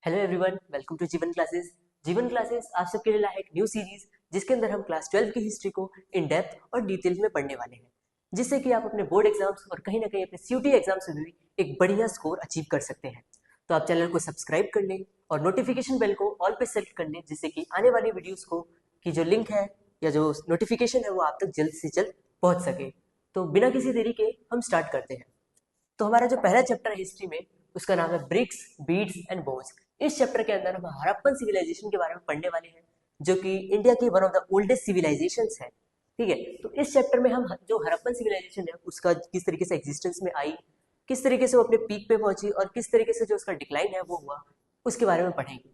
Hello everyone, welcome to जीवन classes. जीवन classes आप सबके लिए लाया एक न्यू सीरीज जिसके अंदर हम क्लास 12 की हिस्ट्री को इन डेप्थ और डिटेल में पढ़ने वाले हैं, जिससे कि आप अपने बोर्ड एग्जाम्स और कहीं ना कहीं अपने सीयूटी एग्जाम्स में भी एक बढ़िया स्कोर अचीव कर सकते हैं। तो आप चैनल को सब्सक्राइब कर लें और नोटिफिकेशन बेल को ऑल पे सेलेक्ट कर लें, जिससे कि आने वाली वीडियोस को की जो लिंक है या जो नोटिफिकेशन है वो आप तक जल्द से जल्द पहुंच सके। तो बिना किसी देरी के हम स्टार्ट करते हैं। तो हमारा जो पहला चैप्टर है हिस्ट्री में, उसका नाम है ब्रिक्स, बीड्स एंड बोन्स। इस चैप्टर के अंदर हम हड़प्पन सिविलाइजेशन के बारे में पढ़ने वाले हैं, जो कि इंडिया की one of the oldest civilisation है। ठीक है, तो इस चैप्टर में हम जो हड़प्पन सिविलाइजेशन है उसका किस तरीके से एग्जिस्टेंस में आई, किस तरीके से वो अपने पीक पे पहुंची और किस तरीके से जो उसका डिक्लाइन है वो हुआ, उसके बारे में पढ़ेंगे।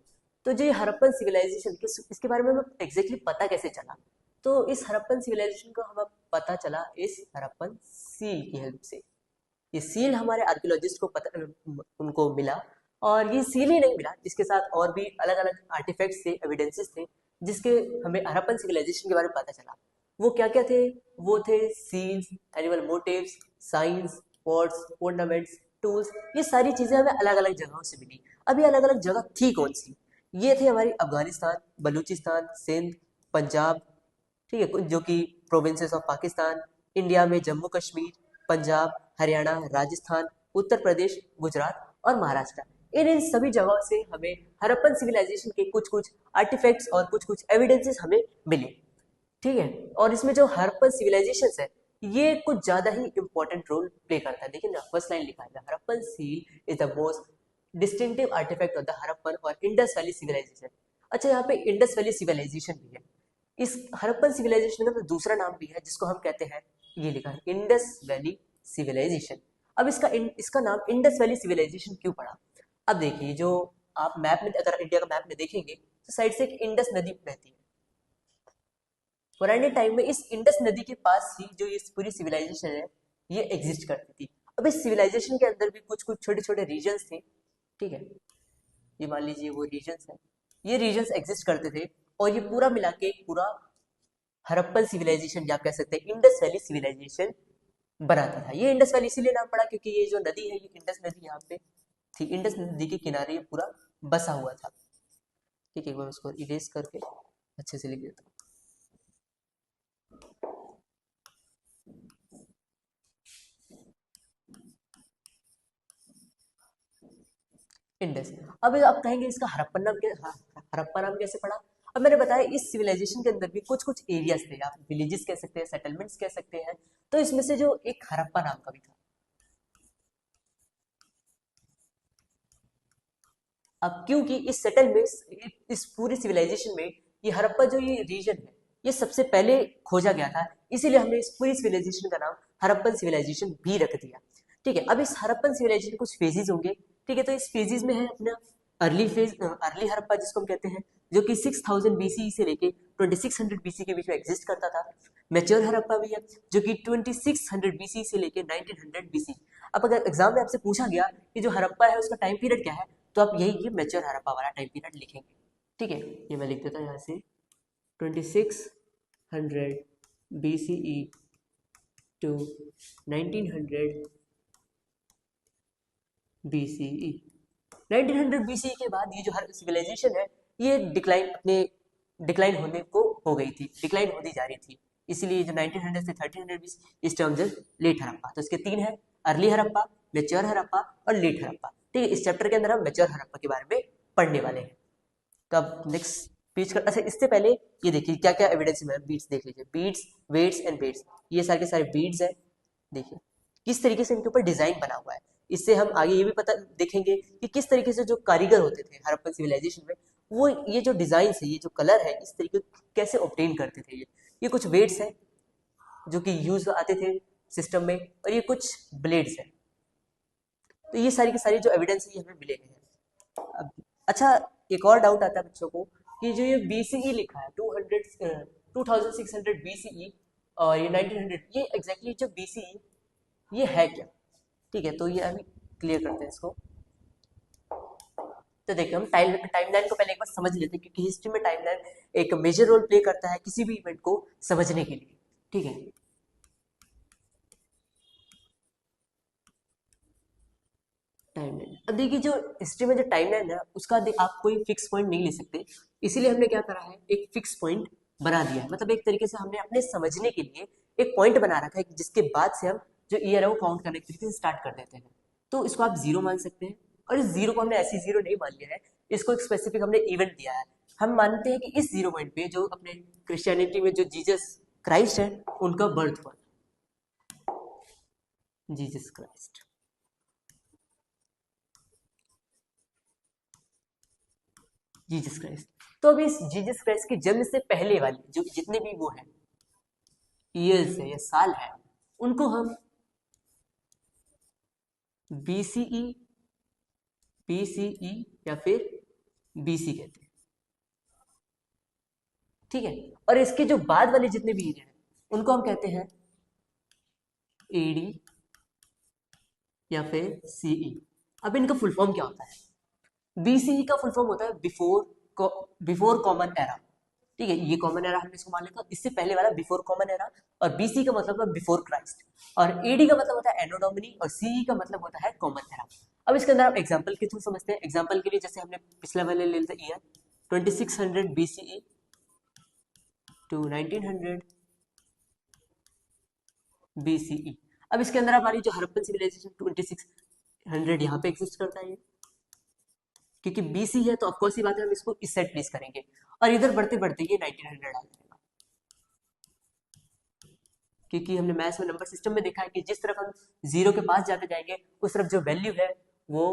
तो जो ये हड़प्पन सिविलाइजेशन इसके बारे में हमें एग्जैक्टली पता कैसे चला, तो इस हड़प्पन सिविलाइजेशन को हमें पता चला इस हड़प्पन सील की हेल्प से। ये सील हमारे आर्कियोलॉजिस्ट को पता उनको मिला, और ये सील ही नहीं मिला, इसके साथ और भी अलग अलग आर्टिफैक्ट्स थे, एविडेंसेस थे, जिसके हमें हड़प्पन सिविलाइजेशन के बारे में पता चला। वो क्या क्या थे? वो थे seals, animal motifs, science, pots, ornaments, tools. ये सारी चीजें हमें अलग अलग जगहों से मिली। अब ये अलग अलग जगह थी कौन सी? ये थे हमारी अफगानिस्तान, बलूचिस्तान, सिंध, पंजाब, ठीक है, जो कि प्रोविंसेस ऑफ पाकिस्तान, इंडिया में जम्मू कश्मीर, पंजाब, हरियाणा, राजस्थान, उत्तर प्रदेश, गुजरात और महाराष्ट्र। इन सभी जगहों से हमें हड़प्पन सिविलाइजेशन के कुछ कुछ आर्टिफैक्ट्स और कुछ कुछ एविडेंसेस हमें मिले। ठीक है, और इसमें जो हड़प्पन सिविलाइजेशन है ये कुछ ज्यादा ही इंपॉर्टेंट रोल प्ले करता है। देखिए ना, फर्स्ट लाइन लिखा है, Harappan seal is the most distinctive artefact of the Harappan और इंडस वैली सिविलाइजेशन। अच्छा, यहाँ पे इंडस वैली सिविलाइजेशन भी है। इस हड़प्पन सिविलाइजेशन का तो दूसरा नाम भी है जिसको हम कहते हैं, ये लिखा है, इंडस वैली सिविलाइजेशन। अब इसका नाम इंडस वैली सिविलाइजेशन क्यों पड़ा? अब देखिए, जो आप मैप में, अगर इंडिया का मैप में देखेंगे तो साइड से एक इंडस नदी बहती है। पुराने टाइम में इस इंडस नदी के पास ही जो ये पूरी सिविलाइजेशन है ये एग्जिस्ट करती थी। अब इस सिविलाइजेशन के अंदर भी कुछ कुछ छोटे छोटे रीजन्स थे। ठीक है, ये मान लीजिए वो रीजन्स है, ये रीजन्स एग्जिस्ट करते थे, और ये पूरा मिला के पूरा हड़प्पन सिविलाइजेशन, या आप कह सकते हैं इंडस वैली सिविलाइजेशन बनाता था। ये इंडस वैली इसीलिए नाम पड़ा क्योंकि ये जो नदी है, ये इंडस नदी यहाँ पे थी, इंडस नदी के किनारे ये पूरा बसा हुआ था। ठीक है, एक बार उसको इरेज करके अच्छे से लिख देता हूँ। इंडस। अब आप कहेंगे इसका हड़प्पन नाम हड़प्पा नाम कैसे पड़ा? अब मैंने बताया इस सिविलाइजेशन के अंदर भी कुछ कुछ एरियाज थे, आप विलेजेस कह सकते हैं, सेटलमेंट्स कह सकते हैं। तो इसमें से जो एक हड़प्पा नाम का भी था। अब क्योंकि इस सेटलमेंट, इस पूरी सिविलाइजेशन में ये हड़प्पा जो ये रीजन है ये सबसे पहले खोजा गया था, इसीलिए हमने इस पूरी सिविलाइजेशन का नाम हड़प्पन सिविलाइजेशन भी रख दिया। ठीक है, अब इस हड़प्पन सिविलाइजेशन कुछ फेजेस होंगे। ठीक है, तो इस फेजेस में है अपना अर्ली फेज, अर्ली हड़प्पा जिसको हम कहते हैं, जो कि 6000 बीसी से लेके 2600 बीसी के बीच में एग्जिस्ट करता था। मैच्योर हड़प्पा भी है, जो कि 2600 बीसी से लेके 1900 बीसी। अब अगर एग्जाम में आपसे पूछा गया कि जो हड़प्पा है उसका टाइम पीरियड क्या है, तो आप यही ये मैच्योर हड़प्पा वाला टाइम पीरियड लिखेंगे। ठीक है, ये मैं लिख देता हूँ यहाँ से, 2600 BCE टू 1900 BCE। 1900 BCE के बाद ये जो हर सिविलाइजेशन है ये डिक्लाइन होने को हो गई थी, डिक्लाइन होती जा रही थी। इसीलिए जो 1900 से 1300 BC इस टर्म्स है लेट हड़प्पा। तो इसके तीन है, अर्ली हड़प्पा, मैच्योर हड़प्पा और लेट हड़प्पा। ठीक है, इस चैप्टर के अंदर हम मैच्योर हड़प्पा के बारे में पढ़ने वाले हैं। तो अब नेक्स्ट पेज कर, अच्छा इससे पहले ये देखिए क्या क्या एविडेंस है। बीड्स देख लीजिए, बीड्स, वेट्स एंड बेड्स, ये सारे के सारे बीड्स है। देखिए किस तरीके से इनके ऊपर डिजाइन बना हुआ है। इससे हम आगे ये भी पता देखेंगे कि किस तरीके से जो कारीगर होते थे हड़प्पन सिविलाइजेशन में, वो ये जो डिजाइन है, ये जो कलर है, इस तरीके कैसे ऑब्टेन करते थे। ये कुछ वेट्स है जो कि यूज आते थे सिस्टम में, और ये कुछ ब्लेड्स है। तो ये सारी की सारी जो एविडेंस है ये हमें मिले हैं। अब अच्छा, एक और डाउट आता है बच्चों को कि जो ये बीसीई लिखा है 2600 बीसीई और ये 1900, ये एग्जैक्टली जो बीसीई ये है क्या? ठीक है, तो ये अभी क्लियर करते हैं इसको। तो देखिए हम टाइमलाइन को पहले एक बार समझ लेते हैं, क्योंकि हिस्ट्री में टाइमलाइन एक मेजर रोल प्ले करता है किसी भी इवेंट को समझने के लिए। ठीक है, टाइमलाइन, अब देखिए जो हिस्ट्री में जो टाइमलाइन है उसका आप कोई फिक्स पॉइंट नहीं ले सकते, इसीलिए हमने क्या करा है, एक फिक्स पॉइंट बना दिया है। मतलब एक तरीके से हमने अपने समझने के लिए एक पॉइंट बना रखा है कि जिसके बाद से हम जो ईयर है वो काउंट करने की तरीके से स्टार्ट कर देते हैं। तो इसको आप जीरो मान सकते हैं, और इस जीरो को हमने ऐसी जीरो नहीं मान लिया है, इसको एक स्पेसिफिक हमने इवेंट दिया है। हम मानते हैं कि इस जीरो पॉइंट पे जो अपने क्रिश्चियनिटी में जो जीसस क्राइस्ट है उनका बर्थ हुआ, जीसस क्राइस्ट। जीसस क्राइस्ट, तो अभी इस जीसस क्राइस्ट के जन्म से पहले वाली जो जितने भी वो है ईयर्स है या साल है, उनको हम बीसीई, बीसीई या फिर बीसी कहते हैं, ठीक है। और इसके जो बाद वाले जितने भी ईयर हैं उनको हम कहते हैं एडी या फिर सीई। अब इनका फुल फॉर्म क्या होता है? बीसीई का फुल फॉर्म होता है बिफोर कॉमन एरा, ठीक है, ये कॉमन एरा हमने इसको मान लेता, इससे पहले वाला बिफोर कॉमन एरा। और बीसी का मतलब है बिफोर क्राइस्ट, और एडी का मतलब होता है एनो डोमिनी, और सीई का मतलब होता है कॉमन एरा। अब इसके अंदर आप एग्जांपल के थ्रू समझते हैं। एग्जांपल के लिए जैसे हमने पिछले वाले ले लेते ईयर 2600 बीसीई टू 1900 बीसीई। अब इसके अंदर हमारी जो हड़प्पन सिविलाइजेशन 2600 यहाँ पे एग्जिस्ट करता है, क्योंकि बीसी है तो ऑफकोर्स ही बात है हम इसको इस साइड प्लेस करेंगे, और इधर बढ़ते बढ़ते ये 1900 आ जाएगा, क्योंकि हमने मैथ्स में नंबर सिस्टम में देखा है कि जिस तरफ हम जीरो के पास जाते जाएंगे उस तरफ जो वैल्यू है वो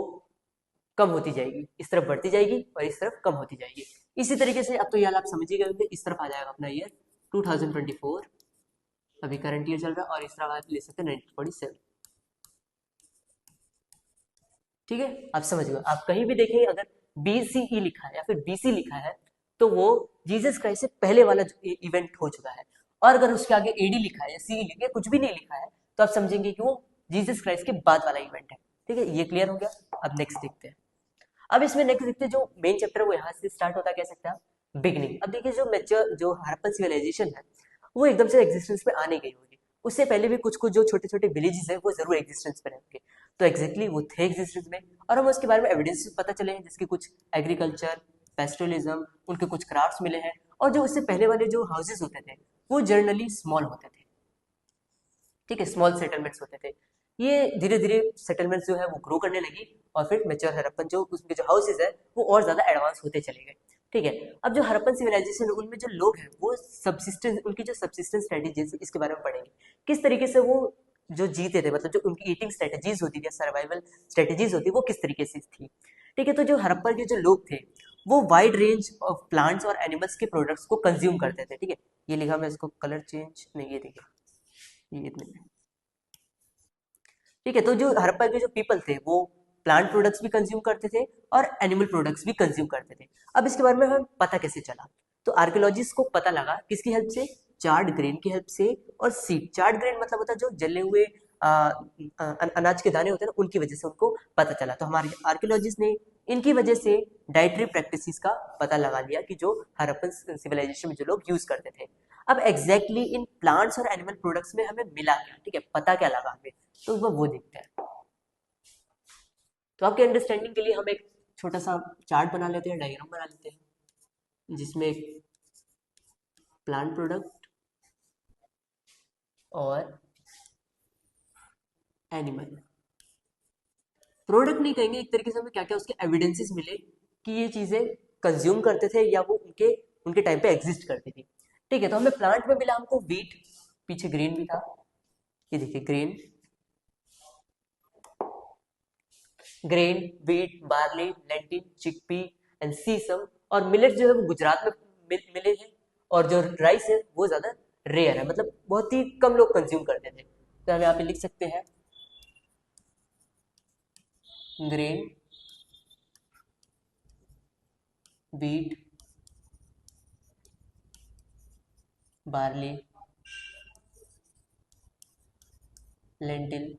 कम होती जाएगी, इस तरफ बढ़ती जाएगी और इस तरफ कम होती जाएगी। इसी तरीके से अब तो यार आप समझ ही गए होंगे, इस तरफ आ जाएगा अपना ईयर 2024, अभी करंट ईयर चल रहा है, और इस तरफ आप ले सकते हैं 1947, ठीक है। आप समझ गए, आप कहीं भी देखेंगे अगर बीसीई लिखा है या फिर बीसी लिखा है तो वो जीसस क्राइस्ट से पहले वाला इवेंट हो चुका है, और अगर उसके आगे एडी लिखा है या सीई लिखा है, कुछ भी नहीं लिखा है, तो आप समझेंगे कि वो जीसस क्राइस्ट के बाद वाला इवेंट है, ठीक है। ये क्लियर हो गया। अब नेक्स्ट देखते हैं। अब इसमें नेक्स्ट देखते हैं, जो मेन चैप्टर है वो यहाँ से स्टार्ट होता है, कह सकते हैं आप बिगनिंग। अब देखिए जो मेच्योर जो हड़प्पन सिविलाइजेशन है वो एकदम से एग्जिस्टेंस में आने गई होगी, उससे पहले भी कुछ कुछ जो छोटे छोटे विलेजेस है वो जरूर एग्जिस्टेंस में रहेंगे, तो एग्जैक्टली वो थे एग्जिस्टेंस में, और हमें उसके बारे में एविडेंस पता चले हैं, जिसके कुछ एग्रीकल्चर, पेस्टोलिज्म, उनके कुछ क्राफ्ट्स मिले हैं। और जो उससे पहले वाले जो हाउसेज होते थे वो जनरली स्मॉल होते थे, ठीक है, स्मॉल सेटलमेंट्स होते थे। ये धीरे धीरे सेटलमेंट्स जो है वो ग्रो करने लगी, और फिर मेच्योर हड़प्पन जो उसके जो हाउसेज है वो और ज्यादा एडवांस होते चले गए, ठीक है। अब जो हड़प्पन सिविलाइजेशन उनमें जो लोग हैं वो सब्सिस्टेंस, उनकी जो सब्सिस्टेंस स्ट्रेटेजीज इसके बारे में पढ़ेंगे, किस तरीके से वो जो जीते थे, मतलब जो उनकी ईटिंग स्ट्रेटेजीज होती थी, सर्वाइवल स्ट्रेटेजीज होती वो किस तरीके से थी, ठीक है। तो जो हड़प्पन के जो लोग थे वो वाइड रेंज ऑफ प्लांट्स और एनिमल्स के प्रोडक्ट्स को कंज्यूम करते थे, ठीक है। ये लिखा, मैं इसको कलर चेंज नहीं, ये देखिए, ये इतने में, ठीक है। तो जो हड़प्पा के जो पीपल थे वो प्लांट प्रोडक्ट्स भी कंज्यूम करते थे और एनिमल प्रोडक्ट्स भी कंज्यूम करते थे। अब इसके बारे में हमें पता कैसे चला? तो आर्कियोलॉजिस्ट को पता लगा किसकी हेल्प से? चार्ड ग्रेन की हेल्प से, और सीड, चार्ड ग्रेन मतलब होता है जो जले हुए अनाज के दाने होते हैं ना, उनकी वजह से उनको पता चला। तो हमारे आर्कियोलॉजिस्ट ने इनकी वजह से डाइटरी प्रैक्टिसेस का पता लगा लिया कि जो हड़प्पन सिविलाइजेशन में जो लोग यूज करते थे। अब एग्जैक्टली इन प्लांट्स और एनिमल प्रोडक्ट्स में हमें मिला क्या, ठीक है, पता क्या लगा हमें, तो वो देखते हैं। तो आपके अंडरस्टैंडिंग के लिए हम एक छोटा सा चार्ट बना लेते हैं, डायग्राम बना लेते हैं, जिसमें प्लांट प्रोडक्ट और एनिमल प्रोडक्ट नहीं कहेंगे, एक तरीके से हमें क्या क्या उसके एविडेंसेस मिले कि ये चीजें कंज्यूम करते थे या वो उनके उनके टाइम पे एग्जिस्ट करती थी, ठीक है। तो हमें प्लांट में मिला हमको वीट, पीछे ग्रेन भी था, ये देखिए grain, grain, wheat, barley, lentil, chickpea and sesame. और मिलेट जो है वो गुजरात में मिले हैं, और जो राइस है वो ज्यादा रेयर है, मतलब बहुत ही कम लोग कंज्यूम करते थे। तो हम यहाँ पे लिख सकते हैं grain, wheat, barley, lentil,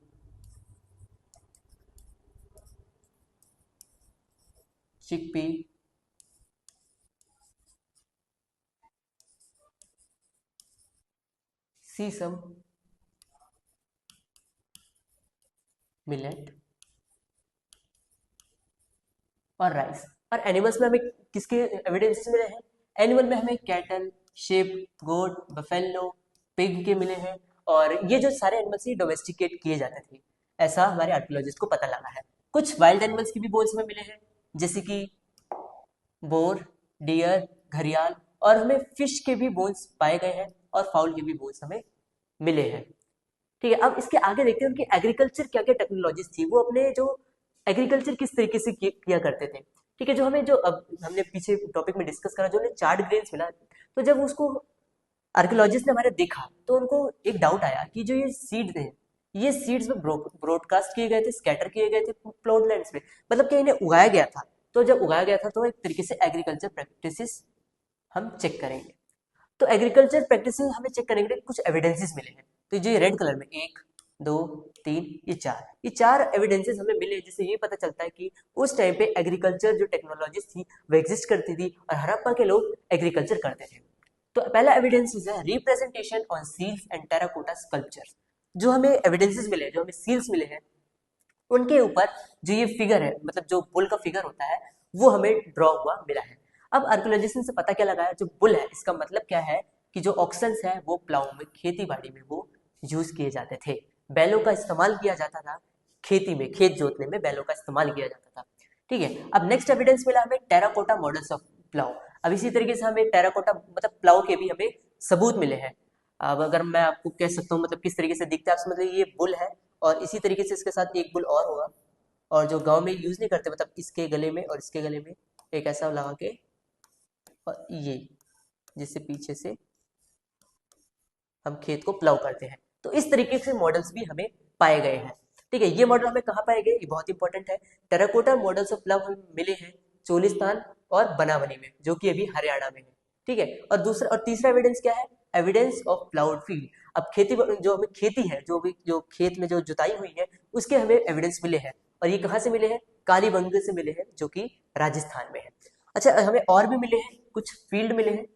chickpea, sesame, millet और राइस। और एनिमल्स में हमें किसके एविडेंसेस मिले हैं? एनिमल में हमें cattle, sheep, goat, buffalo, pig के मिले हैं। और ये जो सारे एनिमल्स ये डोमेस्टिकेट किए जाते थे, ऐसा हमारे आर्कियोलॉजिस्ट को पता लगा है। कुछ वाइल्ड एनिमल्स की भी बोन्स हमें मिले हैं, जैसे कि बोर, डियर, घड़ियाल, और हमें फिश के भी बोन्स पाए गए हैं और फाउल के भी बोन्स हमें मिले हैं। ठीक है, अब इसके आगे देखते हैं उनकी एग्रीकल्चर क्या क्या टेक्नोलॉजीज थी, वो अपने जो एग्रीकल्चर किस तरीके से किया करते थे। ठीक है, जो हमें जो अब हमने पीछे टॉपिक में डिस्कस करा, जो हमें चार्ट ग्रेन्स मिला, तो जब उसको आर्कियोलॉजिस्ट ने हमारे देखा तो उनको एक डाउट आया कि जो ये सीड्स हैं, ये सीड्स में ब्रॉडकास्ट किए गए थे, स्कैटर किए गए थे प्लॉट लैंड्स में, मतलब कि इन्हें उगाया गया था। तो जब उगाया गया था तो एक तरीके से एग्रीकल्चर प्रैक्टिसेस हम चेक करेंगे। तो एग्रीकल्चर प्रैक्टिसेस हमें चेक करने के लिए कुछ एविडेंसेस मिले हैं। तो जो रेड कलर में 1, 2, 3, ये चार एविडेंसेस हमें मिले, जिससे ये पता चलता है कि उस टाइम पे एग्रीकल्चर जो टेक्नोलॉजीज थी वो एग्जिस्ट करती थी और हड़प्पा के लोग एग्रीकल्चर करते थे। तो पहला एविडेंस है representation on seals and terracotta sculptures. जो हमें एविडेंसेस मिले हैं, जो हमें सील्स मिले हैं, उनके ऊपर जो ये फिगर है, मतलब जो बुल का फिगर होता है, वो हमें ड्रॉ हुआ मिला है। अब आर्कियोलॉजिस्ट से पता क्या लगा है, जो बुल है इसका मतलब क्या है कि जो ऑक्सन्स है वो प्लाऊ में, खेती बाड़ी में वो यूज किए जाते थे। बैलों का इस्तेमाल किया जाता था खेती में, खेत जोतने में बैलों का इस्तेमाल किया जाता था। ठीक है, अब नेक्स्ट एविडेंस मिला हमें टेराकोटा मॉडल्स ऑफ प्लाऊ। अब इसी तरीके से हमें टेराकोटा मतलब प्लाऊ के भी हमें सबूत मिले हैं। अब अगर मैं आपको कह सकता हूँ मतलब किस तरीके से दिखता है, आप समझ लीजिए ये बुल है और इसी तरीके से इसके साथ एक बुल और होगा, और जो गांव में यूज नहीं करते, मतलब इसके गले में और इसके गले में एक ऐसा लगा के, और ये जिससे पीछे से हम खेत को प्लाउ करते हैं। तो इस तरीके से मॉडल्स भी हमें पाए गए हैं। ठीक है, ये मॉडल हमें कहाँ पाए गए, ये बहुत इंपॉर्टेंट है। टेराकोटा मॉडल्स ऑफ प्लाउ हमें मिले हैं चोलिस्तान और बनावनी में, जो कि अभी हरियाणा में है। ठीक है, और दूसरा और तीसरा एविडेंस क्या है, एविडेंस ऑफ प्लाउड फील्ड। अब खेती जो हमें खेती है, जो खेत में जो जुताई हुई है, उसके हमें एविडेंस मिले हैं। और ये कहाँ से मिले हैं, कालीबंग से मिले हैं, जो कि राजस्थान में है। अच्छा, हमें और भी मिले हैं, कुछ फील्ड मिले हैं।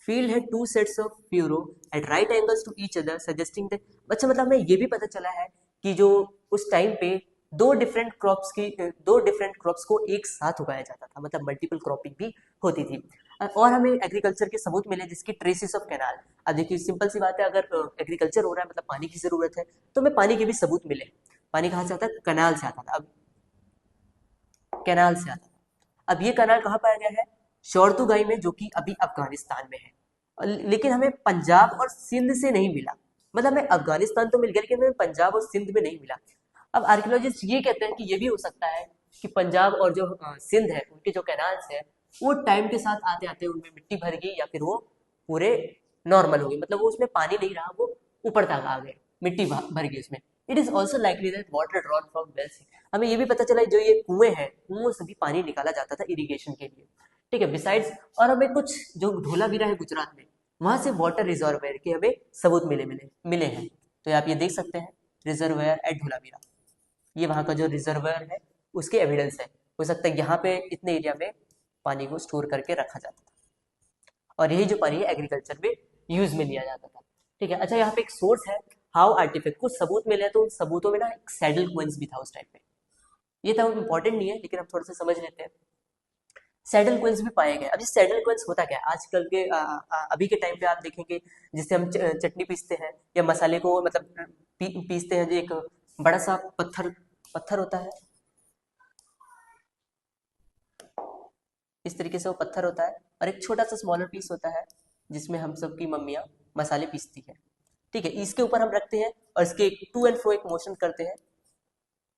फील्ड है two sets of furrow at right angles to each other suggesting that. अच्छा, मतलब हमें ये भी पता चला है कि जो उस टाइम पे दो डिफरेंट क्रॉप्स को एक साथ उगाया जाता था, मतलब मल्टीपल क्रॉपिंग भी होती थी। और हमें एग्रीकल्चर के सबूत मिले जिसकी ट्रेसेस ऑफ कैनाल। अब देखिए सिंपल सी बात है, अगर एग्रीकल्चर हो रहा है मतलब पानी की जरूरत है, तो हमें पानी के भी सबूत मिले। पानी कहाँ से आता है, कनाल से आता था। अब कैनाल से आता था। अब ये कनाल कहाँ पाया गया है, शोरतुगाई में, जो कि अभी अफगानिस्तान में है। लेकिन हमें पंजाब और सिंध से नहीं मिला, मतलब हमें अफगानिस्तान तो मिल गया लेकिन हमें पंजाब और सिंध में नहीं मिला। अब आर्कियोलॉजिस्ट ये कहते हैं कि ये भी हो सकता है कि पंजाब और जो सिंध है, उनके जो कैनाल्स है, वो टाइम के साथ आते आते उनमें मिट्टी भर गई, या फिर वो पूरे नॉर्मल हो गई, मतलब वो उसमें पानी नहीं रहा, वो ऊपर तक आ गए, मिट्टी भर गई उसमें। It is also likely that water drawn from wells. हमें ये भी पता चला जो ये कुएं हैं, कुओं से भी पानी निकाला जाता था इरिगेशन के लिए। ठीक है, बिसाइड्स, और हमें कुछ जो धोलावीरा है गुजरात में, वहां से वाटर रिजर्वायर के हमें सबूत मिले हैं। तो आप ये देख सकते हैं, रिजर्वायर एट धोलावीरा, ये वहां का जो रिजर्वायर है उसके एविडेंस है। हो सकता है यहाँ पे इतने एरिया में पानी को स्टोर करके रखा जाता था, और यही जो पानी है एग्रीकल्चर में यूज में लिया जाता था। ठीक है, अच्छा यहाँ पे एक सोर्स है हाउ आर्टिफैक्ट, कुछ सबूत मिले, तो उन सबूतों में ना एक सैडल क्विंस भी था उस टाइम पे। ये था इंपॉर्टेंट नहीं है, लेकिन हम थोड़ा सा समझ लेते हैं। सैडल क्विंस भी पाए गए। अब ये सैडल क्विंस होता क्या है, आजकल के अभी के टाइम पे आप देखेंगे जिससे हम चटनी पीसते हैं या मसाले को मतलब पीसते हैं, जो एक बड़ा सा पत्थर पत्थर होता है, इस तरीके से वो पत्थर होता है, और एक छोटा सा स्मॉलर पीस होता है जिसमें हम सबकी मम्मियाँ मसाले पीसती है। ठीक है, इसके ऊपर हम रखते हैं और इसके टू एंड फ्रो एक मोशन करते हैं,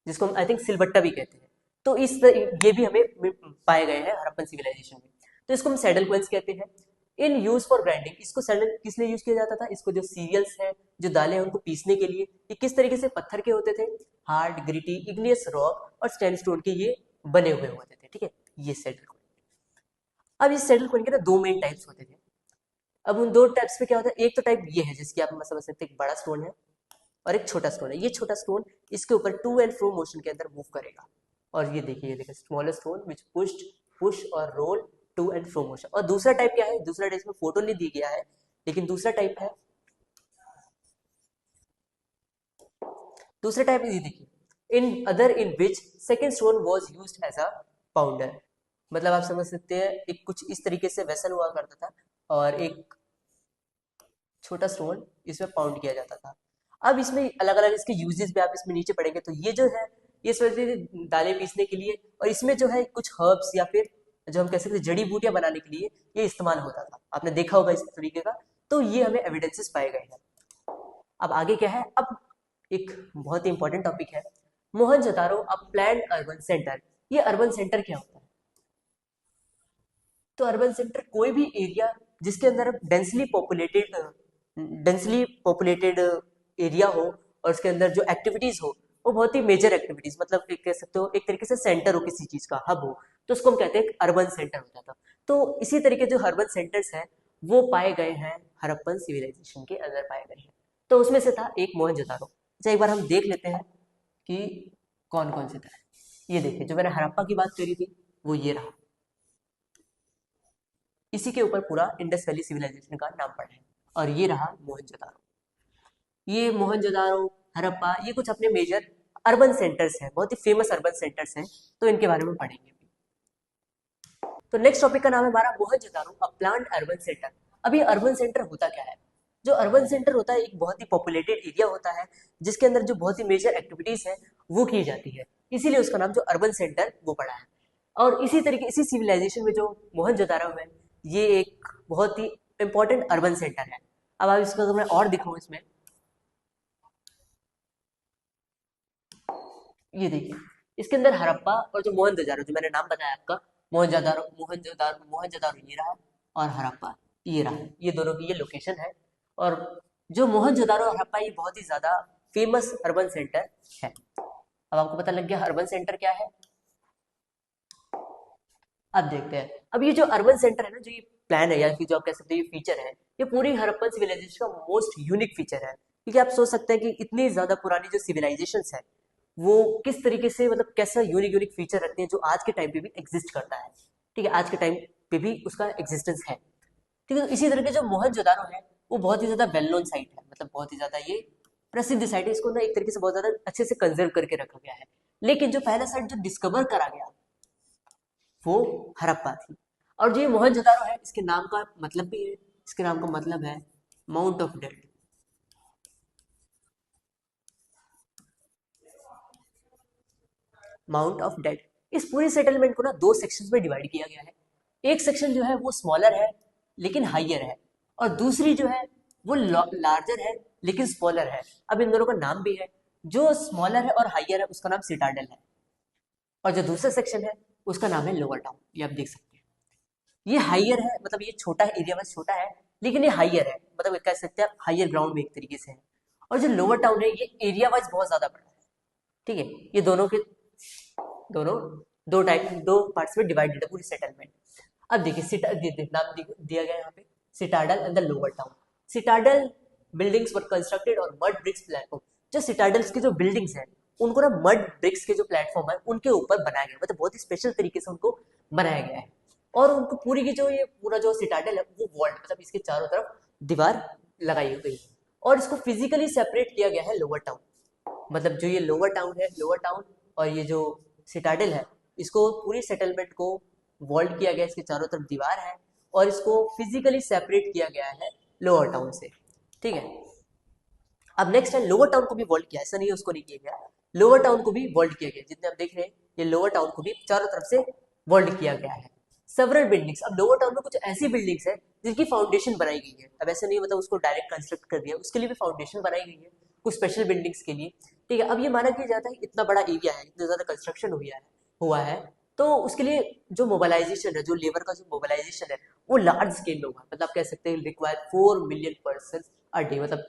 जिसको हम आई थिंक सिलबट्टा भी कहते हैं। तो ये भी हमें पाए गए हैं हड़प्पन सिविलाइजेशन में। तो इसको हम सैडल क्वेल्स कहते हैं। इन यूज फॉर ग्राइंडिंग, इसको सैडल किस लिए यूज किया जाता था, इसको जो सीरियल्स हैं, जो दालें हैं, उनको पीसने के लिए। ये किस तरीके से पत्थर के होते थे, हार्ड, ग्रिटी, इग्नियस रॉक और स्टैंडस्टोन के ये बने हुए होते थे। ठीक है, ये सैडल क्वेल। अब इस सैडल क्वेल के ना दो मेन टाइप्स होते थे। अब उन दो टाइप्स पे क्या होता है, एक तो टाइप ये है जिसकी आप समझ सकते हैं, एक बड़ा स्टोन है और एक छोटा स्टोन है। ये छोटा स्टोन इसके ऊपर टू एंड फ्रो मोशन के अंदर मूव करेगा। और ये देखिए स्मॉलर स्टोन विच पुश और roll to and fro motion. और दूसरा टाइप क्या है, दूसरा टाइप में फोटो नहीं दी गया है, लेकिन दूसरा टाइप है, दूसरा टाइप ये देखिए, in other in which second stone was use as a pounder, मतलब आप समझ सकते हैं एक कुछ इस तरीके से वेसल हुआ करता था और एक छोटा स्टोन इसमें पाउंड किया जाता था। अब इसमें अलग अलग इसके यूजेस भी आप इसमें नीचे पढ़ेंगे, तो ये जो है ये सोचते दालें पीसने के लिए, और इसमें जो है कुछ हर्ब्स या फिर जो हम कह सकते हैं जड़ी बूटियां बनाने के लिए ये इस्तेमाल होता था, आपने देखा होगा इस तरीके का। तो ये हमें एविडेंसेस पाए गए हैं। अब आगे क्या है, अब एक बहुत ही इंपॉर्टेंट टॉपिक है मोहनजोदारो अ प्लान्ड अर्बन सेंटर। ये अर्बन सेंटर क्या होता है? तो अर्बन सेंटर कोई भी एरिया जिसके अंदर डेंसली पॉपुलेटेड एरिया हो और उसके अंदर जो एक्टिविटीज हो वो बहुत ही मेजर एक्टिविटीज, मतलब एक कह सकते हो एक तरीके से सेंटर हो किसी चीज का, हब हो, तो उसको हम कहते हैं अर्बन सेंटर हो जाता। तो इसी तरीके जो अर्बन सेंटर्स हैं वो पाए गए हैं हड़प्पन सिविलाइजेशन के अंदर पाए गए हैं। तो उसमें से था एक मोहनजोदारो। अच्छा एक बार हम देख लेते हैं कि कौन कौन से था। ये देखिए जो मैंने हड़प्पा की बात करी थी वो ये रहा, इसी के ऊपर पूरा इंडस वैली सिविलाइजेशन का नाम पड़ा है। और ये रहा मोहनजोदारो। ये मोहनजोदारो, हड़प्पा, ये कुछ अपने मेजर अर्बन सेंटर्स हैं, बहुत ही फेमस अर्बन सेंटर्स हैं, तो इनके बारे में पढ़ेंगे। तो नेक्स्ट टॉपिक का नाम है हमारा मोहनजोदारो अ प्लान्ड अर्बन सेंटर। अभी अर्बन सेंटर होता क्या है? जो अर्बन सेंटर होता है एक बहुत ही पॉपुलेटेड एरिया होता है जिसके अंदर जो बहुत ही मेजर एक्टिविटीज है वो की जाती है, इसीलिए उसका नाम जो अर्बन सेंटर वो पड़ा है। और इसी तरीके इसी सिविलाइजेशन में जो मोहनजोदारो है ये एक बहुत ही इंपॉर्टेंट अर्बन सेंटर है। अब आप इसको मैं और दिखाऊं, इसमें ये देखिए इसके अंदर हड़प्पा और जो मोहनजोदारो जो मैंने नाम बताया आपका, मोहनजोदारो ये रहा और हड़प्पा ये रहा, ये दोनों की ये लोकेशन है। और जो मोहनजोदारो और हड़प्पा ये बहुत ही ज्यादा फेमस अर्बन सेंटर है। अब आपको पता लग गया अर्बन सेंटर क्या है। अब देखते हैं, अब ये जो अर्बन सेंटर है ना, जो ये प्लान है या फिर जो आप कह सकते हैं ये फीचर है, ये पूरी हड़प्पन सिविलाइजेशन का मोस्ट यूनिक फीचर है। क्योंकि आप सोच सकते हैं कि इतनी ज्यादा पुरानी जो सिविलाइजेशन है वो किस तरीके से, मतलब कैसा यूनिक यूनिक फीचर रखते हैं जो आज के टाइम पे भी एग्जिस्ट करता है। ठीक है, आज के टाइम पे भी उसका एग्जिस्टेंस है। ठीक है, तो इसी तरह के जो मोहनजोदारो है वो बहुत ही ज्यादा वेल नोन साइट है, मतलब बहुत ही ज्यादा ये प्रसिद्ध साइट है, इसको ना एक तरीके से बहुत ज्यादा अच्छे से कंजर्व करके रखा गया है। लेकिन जो पहला साइट जो डिस्कवर करा गया वो हड़प्पा थी। और जो ये मोहनजोदारो है इसके नाम का मतलब भी है, इसके नाम का मतलब है mount of dead. Mount of dead. इस पूरी सेटलमेंट को ना दो सेक्शंस में डिवाइड किया गया है। एक सेक्शन जो है वो स्मॉलर है लेकिन हाइयर है, और दूसरी जो है वो लार्जर है लेकिन स्मॉलर है। अब इन दोनों का नाम भी है, जो स्मॉलर है और हाइयर है उसका नाम सिटाडेल है, और जो दूसरा सेक्शन है उसका नाम है लोअर टाउन। ये आप देख सकते हैं, ये हाइयर है, मतलब ये छोटा है, एरिया वाइज छोटा है, लेकिन ये हाइयर है, मतलब कह सकते हैं हाइयर ग्राउंड में एक तरीके से है। और जो लोअर टाउन है ये एरिया वाइज बहुत ज्यादा बड़ा है। ठीक है, ये दोनों के दोनों दो टाइप दो पार्ट्स में डिवाइडेड है पूरी सेटलमेंट। अब देखिए नाम दिया गया है यहाँ पे citadel and the lower town. Citadel buildings were constructed और मड ब्रिक्स प्लेटफॉर्म। जो सिटाडल्स की जो बिल्डिंग्स हैं उनको ना मड ब्रिक्स के जो प्लेटफॉर्म है उनके ऊपर बनाया गया, मतलब बहुत ही स्पेशल तरीके से उनको बनाया गया है। और उनको पूरी की जो ये पूरा जो सिटाडल है वो वॉल्ड, मतलब इसके चारों तरफ दीवार लगाई गई है, और इसको फिजिकली सेपरेट किया गया है लोअर टाउन। मतलब जो ये लोअर टाउन है, लोअर टाउन और ये जो सिटाडल है इसको पूरी सेटलमेंट को वॉल्ड किया गया, इसके चारों तरफ दीवार है और इसको फिजिकली सेपरेट किया गया है लोअर टाउन से। ठीक है, अब नेक्स्ट है लोअर टाउन को भी वॉल्ड किया, ऐसा नहीं है उसको नहीं किया गया, लोअर टाउन को भी वॉल्ड किया गया। जितने आप देख रहे हैं ये लोअर टाउन को भी चारों तरफ से वॉल्ड किया गया है। सेवरल बिल्डिंग्स, अब लोअर टाउन में कुछ ऐसी बिल्डिंग्स है जिनकी फाउंडेशन बनाई गई है। अब ऐसा नहीं मतलब उसको डायरेक्ट कंस्ट्रक्ट कर दिया, उसके लिए भी फाउंडेशन बनाई गई है कुछ स्पेशल बिल्डिंग्स के लिए। ठीक है, अब ये माना किया जाता है इतना बड़ा एरिया है, इतना ज्यादा कंस्ट्रक्शन हुआ है तो उसके लिए जो मोबिलाइजेशन है, जो लेबर का जो मोबिलाइजेशन है वो लार्ज स्केल में हुआ है। मतलब आप कह सकते हैं require 4 million person a day, मतलब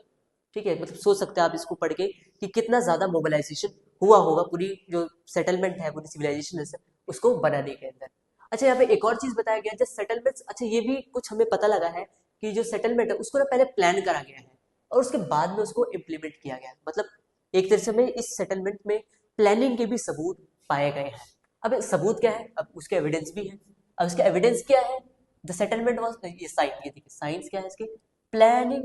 ठीक है, मतलब सोच सकते हैं आप इसको पढ़ के कि कितना ज्यादा मोबिलाइजेशन हुआ होगा पूरी जो सेटलमेंट है, पूरी सिविलाइजेशन है उसको बनाने के अंदर। अच्छा यहाँ पे एक और चीज बताया गया, जो सेटलमेंट्स, अच्छा ये भी कुछ हमें पता लगा है कि जो सेटलमेंट है उसको ना पहले प्लान करा गया है और उसके बाद में उसको इम्प्लीमेंट किया गया, मतलब एक तरह से हमें इस सेटलमेंट में प्लानिंग के भी सबूत पाए गए हैं। अब सबूत क्या है, अब उसके एविडेंस भी है। अब उसका एविडेंस क्या है, द सेटलमेंट वाज, ये साइन, ये देखिए साइंस क्या है इसकी, प्लानिंग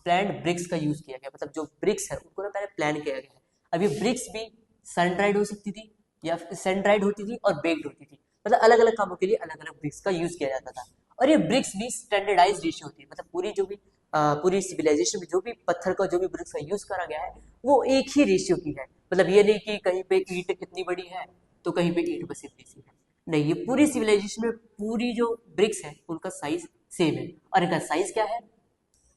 प्लान्ड ब्रिक्स का यूज किया गया, मतलब जो ब्रिक्स है उनको ना पहले प्लान किया गया है। अब ये ब्रिक्स भी सन ड्राइड हो सकती थी या सन ड्राइड होती थी और बेक्ड होती थी, मतलब अलग अलग कामों के लिए अलग अलग ब्रिक्स का यूज किया जाता था। और ये ब्रिक्स भी स्टैंडर्डाइज रेशियो होती है, मतलब पूरी जो भी पूरी सिविलाइजेशन में जो भी पत्थर का जो भी ब्रिक्स का यूज करा गया है वो एक ही रेशियो की है। मतलब ये नहीं कि कहीं पे ईंट कितनी बड़ी है तो कहीं पे ईंट बस इतनी सी है, नहीं, ये पूरी सिविलाइजेशन में पूरी जो ब्रिक्स है उनका साइज सेम है। और इनका साइज क्या है,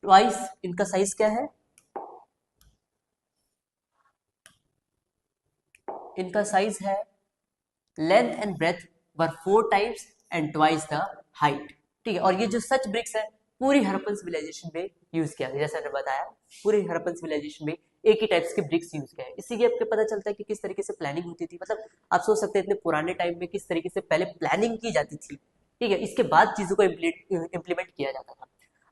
ट्वाइस, इनका साइज क्या है, इनका साइज है length and breadth were 4 times and twice the height. ठीक है, और ये जो सच ब्रिक्स है पूरी हड़प्पन सिविलाइजेशन में यूज किया गया, जैसा मैंने बताया पूरी हड़प्पन सिविलाइजेशन में एक ही टाइप्स के ब्रिक्स यूज किया है। इसी के आपको पता चलता है कि किस तरीके से प्लानिंग होती थी। मतलब आप सोच सकते हैं इतने पुराने टाइम में किस तरीके से पहले प्लानिंग की जाती थी, ठीक है, इसके बाद चीजों को इम्प्लीमेंट किया जाता था।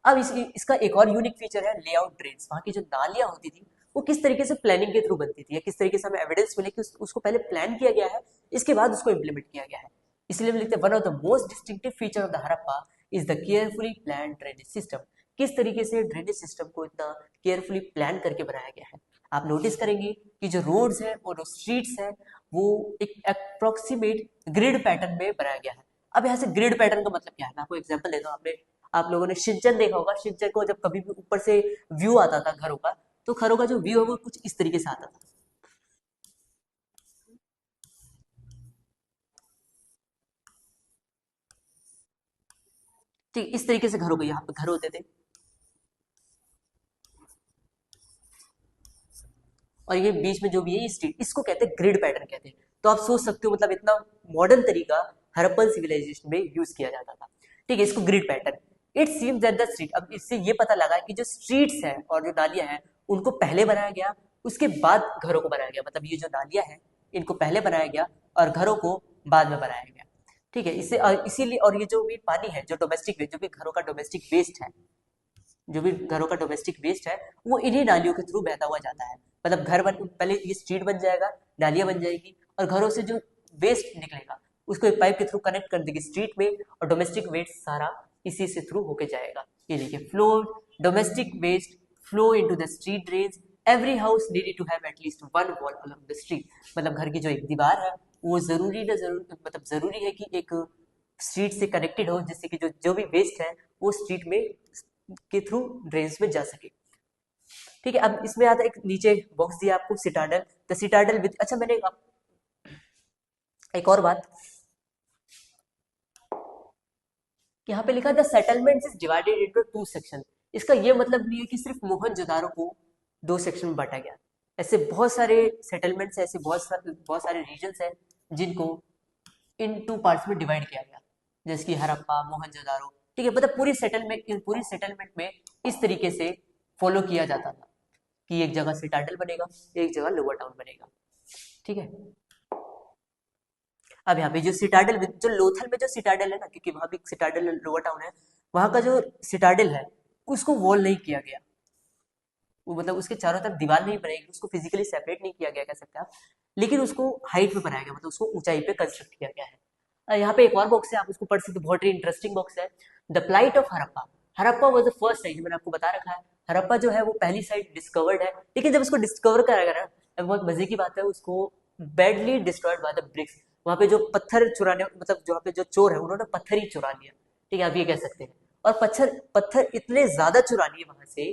अब इसका एक और यूनिक फीचर है लेआउट ड्रेन्स। वहाँ की जो नालियां होती थी वो किस तरीके से प्लानिंग के थ्रू बनती थी, या किस तरीके से हमें एविडेंस मिले कि उसको पहले प्लान किया गया है, इसके बाद उसको इम्प्लीमेंट किया गया है। इसलिए हम लिखते हैं one of the most distinctive feature of the Harappa is the carefully plan drainage system. किस तरीके से ड्रेनेज सिस्टम को इतना केयरफुली प्लान करके बनाया गया है। आप नोटिस करेंगे कि जो रोड्स है और जो स्ट्रीट्स है वो एक अप्रोक्सीमेट ग्रिड पैटर्न में बनाया गया है। अब यहाँ से ग्रिड पैटर्न का मतलब क्या है, मैं आपको एग्जांपल देता हूँ। आपने आप लोगों ने शिनचैन देखा होगा, शिनचैन को जब कभी भी ऊपर से व्यू आता था घरों का, तो घरों का जो व्यू है वो कुछ इस तरीके से आता था। ठीक, इस तरीके से घरों को यहाँ पे घर होते थे, और ये बीच में जो भी है ये स्ट्रीट, इसको कहते हैं ग्रिड पैटर्न कहते हैं। तो आप सोच सकते हो मतलब इतना मॉडर्न तरीका हड़प्पन सिविलाइजेशन में यूज किया जाता था। ठीक है, इसको grid pattern. It seems that the street, अब इससे ये पता लगा कि जो स्ट्रीट्स हैं और जो नालियां हैं उनको पहले बनाया गया, उसके बाद घरों को बनाया गया। मतलब ये जो नालियां हैं इनको पहले बनाया गया और घरों को बाद में बनाया गया। ठीक है, इससे इसीलिए, और ये जो भी पानी है जो डोमेस्टिक वेस्ट, जो भी घरों का डोमेस्टिक वेस्ट है, जो भी घरों का डोमेस्टिक वेस्ट है वो इन्हीं नालियों के थ्रू बहता हुआ जाता है। मतलब घर बन, पहले ये स्ट्रीट बन जाएगा, नालियां बन जाएगी, और घरों से जो वेस्ट निकलेगा उसको एक पाइप के थ्रू कनेक्ट कर देगी स्ट्रीट में, और डोमेस्टिक वेस्ट सारा इसी से थ्रू होके जाएगा। ये देखिए, flow domestic waste flow into the street drains, every house needed to have at least one wall along the street. मतलब घर की जो एक दीवार है वो जरूरी ना जरूर, मतलब जरूरी है कि एक स्ट्रीट से कनेक्टेड हो, जिससे कि जो जो भी वेस्ट है वो स्ट्रीट में के थ्रू ड्रेन्स में जा सके। ठीक है, अब इसमें आता है एक नीचे बॉक्स दिया आपको, सिटाडल, द सिटाडल विद, अच्छा मैंने एक और बात, यहाँ पे लिखा the settlement is divided into 2 section. इसका ये मतलब नहीं है कि सिर्फ मोहनजोदारो को 2 सेक्शन में बांटा गया। ऐसे बहुत सारे सेटलमेंट्स है, ऐसे बहुत सारे रीजन्स हैं जिनको इन 2 पार्ट्स में डिवाइड किया गया, जैसे कि हड़प्पा, मोहनजोदारो। ठीक है, मतलब पूरी सेटलमेंट में इस तरीके से फॉलो किया जाता था कि एक जगह सिटाडल बनेगा, एक जगह लोअर टाउन बनेगा। ठीक है, अब यहाँ पे जो सिटाडल, जो लोथल में जो सिटाडल है ना, क्योंकि वहां भी सिटाडल लोअर टाउन है, वहां का जो सिटाडल है उसको वॉल नहीं किया गया, वो मतलब उसके चारों तरफ दीवार नहीं बनाई गई, उसको फिजिकली सेपरेट नहीं किया गया कह सकते हैं आप, लेकिन उसको हाइट पे बनाया गया, मतलब उसको ऊंचाई पे कंस्ट्रक्ट किया गया है। यहाँ पे एक और बॉक्स है, आप उसको पढ़ सकते, बहुत ही इंटरेस्टिंग बॉक्स है, the plight of Harappa. Harappa was the first site, मैंने आपको बता रखा है हड़प्पा जो है वो पहली साइट डिस्कवर्ड है, लेकिन जब उसको डिस्कवर करा गया ना, बहुत मजे की बात है, उसको badly destroyed by the bricks. वहां पे जो पत्थर चुराने, मतलब जहाँ पे जो चोर है उन्होंने पत्थर ही चुरा लिया। ठीक है, आप ये कह सकते हैं। और पत्थर पत्थर इतने ज्यादा चुरा लिए वहां से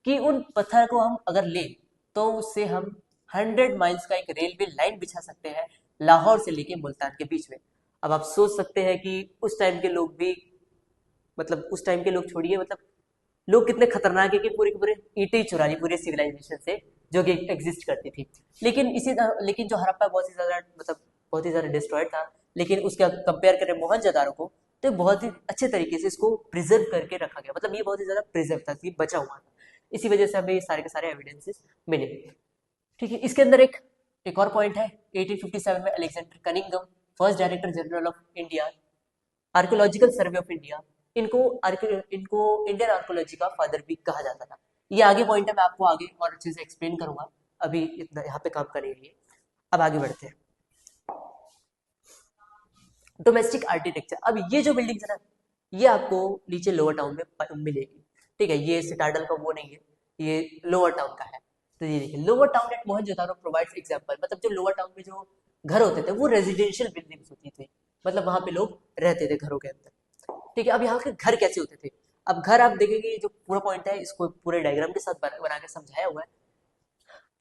कि उन पत्थर को हम अगर लें तो उससे हम 100 माइल्स का एक रेलवे लाइन बिछा सकते हैं लाहौर से लेके मुल्तान के बीच में। अब आप सोच सकते हैं कि उस टाइम के लोग भी, मतलब उस टाइम के लोग छोड़िए, मतलब लोग कितने खतरनाक है कि पूरे के पूरे ईंटें ही चुरा ली पूरे सिविलाइजेशन से जो कि एग्जिस्ट करती थी। लेकिन जो हड़प्पा बहुत ही ज्यादा, मतलब बहुत ही ज्यादा डिस्ट्रॉयड था, लेकिन उसका कंपेयर करें मोहनजोदारो को तो बहुत ही अच्छे तरीके से इसको प्रिजर्व करके रखा गया, मतलब ये बहुत ही ज्यादा प्रिजर्व था, ये बचा हुआ था, इसी वजह से हमें ये सारे के सारे एविडेंसेस मिले। ठीक है, इसके अंदर एक और पॉइंट है, 1857 में Alexander Cunningham, first director general of India archaeological survey of India, इनको इंडियन आर्कियोलॉजी का फादर भी कहा जाता था। ये आगे पॉइंट है, मैं आपको आगे और अच्छे से एक्सप्लेन करूंगा, अभी इतना यहाँ पे काम करने के लिए। अब आगे बढ़ते हैं, डोमेस्टिक आर्किटेक्चर। अब ये जो बिल्डिंग है ना, ये आपको नीचे लोअर टाउन में मिलेगी। ठीक है, ये सिटाडल का वो नहीं है, ये लोअर टाउन का है। तो ये देखिए, lower town eight Mohenjodaro provides example, मतलब जो लोअर टाउन में जो घर होते थे वो रेजिडेंशियल बिल्डिंग्स होती थी। मतलब वहां पे लोग रहते थे घरों के अंदर। ठीक है, अब यहाँ के घर कैसे होते थे? अब घर आप देखेंगे, ये जो पूरा पॉइंट है इसको पूरे डायग्राम के साथ बना के समझाया हुआ है।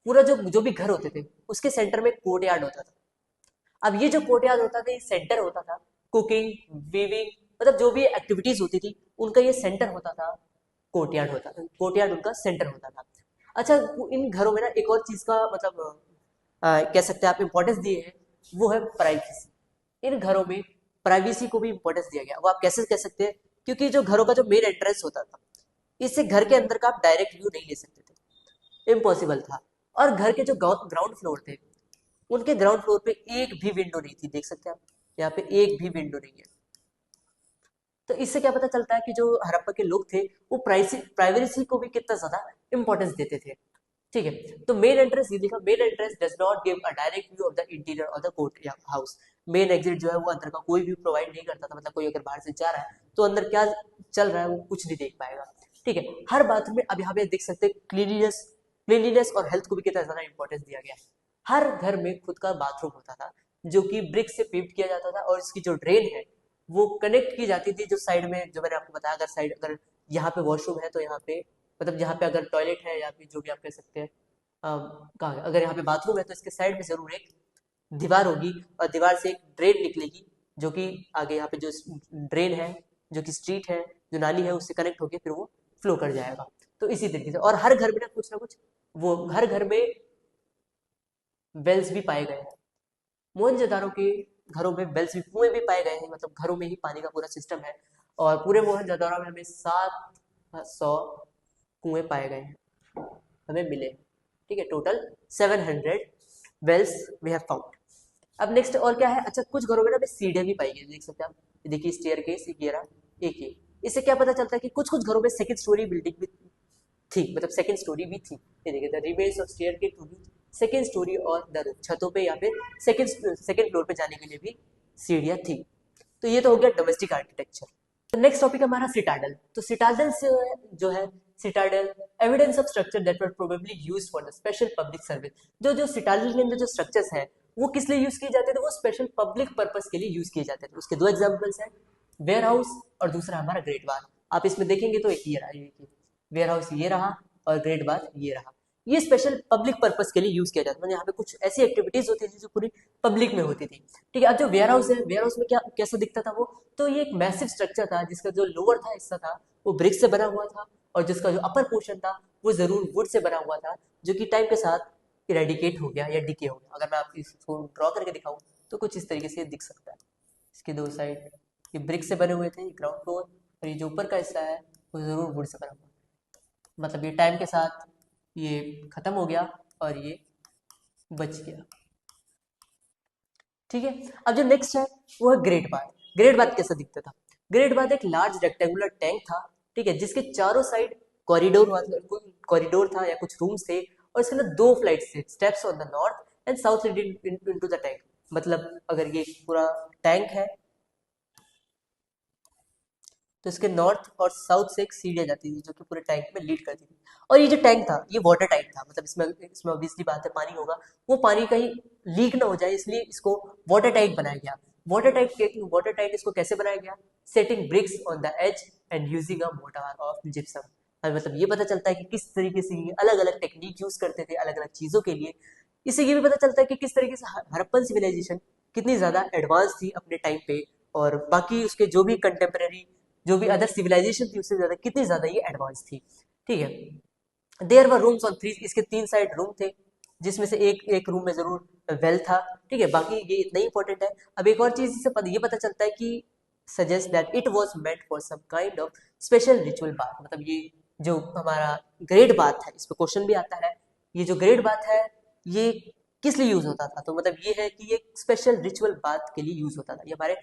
पूरा जो जो भी घर होते थे उसके सेंटर में कोर्ट यार्ड होता था। अब ये जो कोर्ट यार्ड होता था, ये सेंटर होता था कुकिंग, वीविंग, मतलब जो भी एक्टिविटीज होती थी उनका ये सेंटर होता था, कोर्टयार्ड होता था, कोर्टयार्ड उनका सेंटर होता था। अच्छा, इन घरों में ना एक और चीज का मतलब कह सकते हैं आप इम्पोर्टेंस दिए हैं, वो है प्राइवेसी। इन घरों में प्राइवेसी को भी इम्पोर्टेंस दिया गया। वो आप कैसे कह सकते हैं? क्योंकि जो घरों का जो मेन एंट्रेंस होता था, इससे घर के अंदर का आप डायरेक्ट व्यू नहीं ले सकते थे, इम्पॉसिबल था। और घर के जो ग्राउंड फ्लोर थे, उनके ग्राउंड फ्लोर पे एक भी विंडो नहीं थी, देख सकते हैं आप, यहाँ पे एक भी विंडो नहीं है। तो इससे क्या पता चलता है कि जो हड़प्पा के लोग थे वो प्राइवेसी को भी कितना ज्यादा इंपॉर्टेंस देते थे। ठीक है, तो मेन एंट्रेंस ये देखा, main entrance does not give a direct view of the interior of the court house. Main exit जो है वो अंदर का कोई व्यू प्रोवाइड नहीं करता था, मतलब कोई अगर बाहर से जा रहा है तो अंदर क्या चल रहा है वो कुछ नहीं देख पाएगा। ठीक है, हर बाथरूम में अब यहाँ पे देख सकते हैं क्लीनिनेस और हेल्थ को भी कितना ज्यादा इंपॉर्टेंस दिया गया है। हर घर में खुद का बाथरूम होता था जो कि ब्रिक से पेव्ड किया जाता था, और इसकी जो ड्रेन है वो कनेक्ट की जाती थी जो साइड में, जो मैंने आपको बताया, अगर साइड अगर यहाँ पे वॉशरूम है तो यहाँ पे, मतलब यहाँ पे अगर टॉयलेट है या फिर जो भी आप कह सकते हैं कहाँ, अगर यहाँ पे बाथरूम है तो इसके साइड में जरूर एक दीवार होगी, और दीवार से एक ड्रेन निकलेगी जो कि आगे यहाँ पे जो ड्रेन है, जो कि स्ट्रीट है, जो नाली है, उससे कनेक्ट होकर फिर वो फ्लो कर जाएगा। तो इसी तरीके से, और हर घर में ना कुछ वो हर घर में वेल्स भी पाए गए हैं। मोहनजोदारो के घरों में वेल्स भी, कुएं भी पाए गए हैं, मतलब घरों में ही पानी का पूरा सिस्टम है। और पूरे मोहनजोदारो में हमें 700 कुएं पाए गए हैं, हमें मिले। ठीक है, total 700 wells we have found. अब नेक्स्ट और क्या है? अच्छा, कुछ घरों में ना हमें सीढ़ियां भी पाई गई, देख सकते हैं आप, ये देखिए स्टेयर केस, एक ये रहा, एक ये। इससे क्या पता चलता है कि कुछ कुछ घरों में सेकंड स्टोरी बिल्डिंग भी थी, मतलब सेकंड स्टोरी भी थी। ये देखिए, द रिमेन्स ऑफ स्टेयर के टू सेकंड स्टोरी और द रूफ, छतों पे या फिर सेकंड फ्लोर पे जाने के लिए भी सीढ़ियां थी। तो ये तो हो गया डोमेस्टिक आर्किटेक्चर। तो नेक्स्ट टॉपिक हमारा सिटाडल। तो सिटाडल से जो है citadel evidence of structure that were probably used for the special public service. जो जो सिटाडल के अंदर जो स्ट्रक्चर्स है वो किस लिए यूज किए जाते थे? वो स्पेशल पब्लिक पर्पस के लिए यूज किए जाते थे। उसके दो एग्जांपल्स हैं, वेयर हाउस और दूसरा हमारा ग्रेट बार। आप इसमें देखेंगे तो एक ये रहा, वेयर हाउस ये रहा और ग्रेट बार ये रहा। ये स्पेशल पब्लिक पर्पस के लिए यूज किया जाता है, यहाँ पे कुछ ऐसी एक्टिविटीज होती थी जो पूरी पब्लिक में होती थी। ठीक है, अब जो वेयर हाउस है, वेयर हाउस में क्या कैसा दिखता था वो? तो ये एक मैसिव स्ट्रक्चर था जिसका जो लोअर था हिस्सा था वो ब्रिक से बना हुआ था, और जिसका जो अपर पोर्शन था वो जरूर वुड से बना हुआ था, जो कि टाइम के साथ इरेडिकेट हो गया या डिके हो गया। अगर मैं आप इसको ड्रॉ करके दिखाऊं तो कुछ इस तरीके से दिख सकता है। इसके दो साइड ये ब्रिक से बने हुए थे, ग्राउंड फ्लोर, और ये जो ऊपर का हिस्सा है वो जरूर वुड से बना हुआ, मतलब ये टाइम के साथ ये खत्म हो गया और ये बच गया। ठीक है, अब जो नेक्स्ट है वो है ग्रेट बाथ। ग्रेट बाथ कैसा दिखता था? ग्रेट बाथ एक लार्ज रेक्टेंगुलर टैंक था, ठीक है, जिसके चारों साइड कॉरिडोर था या कुछ रूम्स थे, और इसके अंदर दो फ्लाइट्स थे, steps on the north and south into the tank. मतलब अगर ये पूरा टैंक है तो इसके नॉर्थ और साउथ से एक सीढ़ियाँ जाती थी जो कि पूरे टैंक में लीड करती थी। और ये जो टैंक था ये वाटर टाइट था, मतलब इसमें ऑब्वियसली बात है पानी होगा, वो पानी कहीं लीक ना हो जाए इसलिए इसको वाटर टाइट बनाया गया। वाटर टाइट इसको कैसे बनाया गया? Setting bricks on the edge and using a mortar of gypsum. मतलब ये पता चलता है कि किस तरीके से ये अलग अलग टेक्निक यूज करते थे अलग अलग चीजों के लिए। इससे ये भी पता चलता है कि किस तरीके से हड़प्पन सिविलाइजेशन कितनी ज्यादा एडवांस थी अपने टाइम पे, और बाकी उसके जो भी कंटेम्प्रेरी जो भी अदर सिविलाइजेशन थी उससे ज्यादा कितनी ज्यादा ये एडवांस थी। ठीक है, there were rooms on three, इसके 3 साइड रूम थे जिसमें से एक एक रूम में जरूर वेल था। ठीक है, बाकी ये इतना ही इंपॉर्टेंट है। अब एक और चीज इससे ये पता चलता है कि suggest that it was meant for some kind of special ritual bath. मतलब ये जो हमारा ग्रेट बाथ है, इस पे क्वेश्चन भी आता है, ये जो ग्रेट बाथ है ये किस लिए यूज होता था? तो मतलब ये है कि ये स्पेशल रिचुअल बाथ के लिए यूज होता था। ये हमारे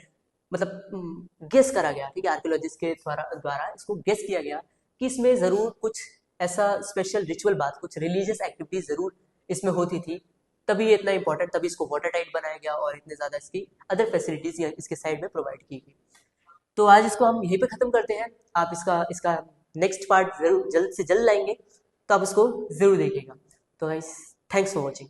मतलब गेस करा गया, ठीक है, आर्कियोलॉजिस्ट के द्वारा इसको गेस किया गया कि इसमें जरूर कुछ ऐसा स्पेशल रिचुअल बात, कुछ रिलीजियस एक्टिविटीज जरूर इसमें होती थी, तभी ये इतना इंपॉर्टेंट, तभी इसको वाटर टाइट बनाया गया और इतने ज्यादा इसकी अदर फैसिलिटीज इसके साइड में प्रोवाइड की गई। तो आज इसको हम यहीं पे खत्म करते हैं। आप इसका इसका नेक्स्ट पार्ट जरूर जल्द से जल्द लाएंगे, तो आप इसको जरूर देखिएगा। तो गाइस, थैंक्स फॉर वॉचिंग।